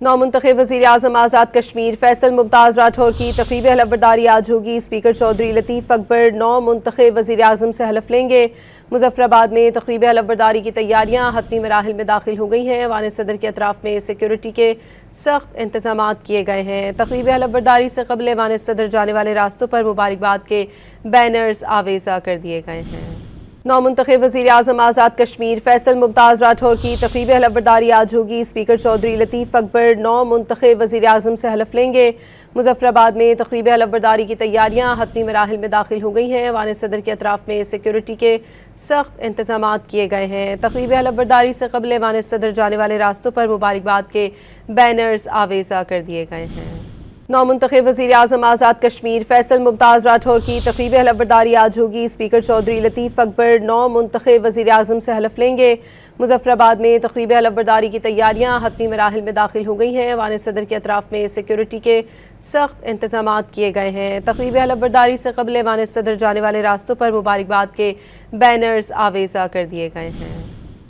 नौमुंतखब वज़ीर-ए-आज़म आज़ाद कश्मीर फैसल मुमताज़ राठौर की तक़रीब हलफबरदारी आज होगी। स्पीकर चौधरी लतीफ़ अकबर नौमुंतखब वज़ीर-ए-आज़म से हलफ लेंगे। मुज़फ़्फ़राबाद में तक़रीब हलफबरदारी की तैयारियाँ हतमी मराहिल में दाखिल हो गई हैं। ऐवान सदर के अतराफ़ में सिक्योरिटी के सख्त इंतज़ामात किए गए हैं। तक़रीब हलफबरदारी से क़ब्ल ऐवान सदर जाने वाले रास्तों पर मुबारकबाद के बैनर्स आवेज़ा कर दिए गए हैं। नौमुंतखब वज़ीर-ए-आज़म आज़ाद कश्मीर फैसल मुमताज़ राठौर की तक़रीब हलफबरदारी आज होगी। स्पीकर चौधरी लतीफ़ अकबर नौमुंतखब वज़ीर-ए-आज़म से हलफ लेंगे। मुज़फ़्फ़राबाद में तक़रीब हलफबरदारी की तैयारियाँ हतमी मराहिल में दाखिल हो गई हैं। ऐवान सदर के अतराफ़ में सिक्योरिटी के सख्त इंतज़ामात किए गए हैं। तक़रीब हलफबरदारी से क़ब्ल ऐवान सदर जाने वाले रास्तों पर मुबारकबाद के बैनर्स आवेज़ा कर दिए गए हैं। नौमुंतखब वज़ीर-ए-आज़म आज़ाद कश्मीर फैसल मुमताज़ राठौर की तक़रीब हलफबरदारी आज होगी। स्पीकर चौधरी लतीफ़ अकबर नौमुंतखब वज़ीर-ए-आज़म से हलफ लेंगे। मुज़फ़्फ़राबाद में तक़रीब हलफबरदारी की तैयारियाँ हतमी मराहिल में दाखिल हो गई हैं। ऐवान सदर के अतराफ़ में सिक्योरिटी के सख्त इंतज़ामात किए गए हैं। तक़रीब हलफबरदारी से क़ब्ल ऐवान सदर जाने वाले रास्तों पर मुबारकबाद के बैनर्स आवेज़ा कर दिए गए हैं।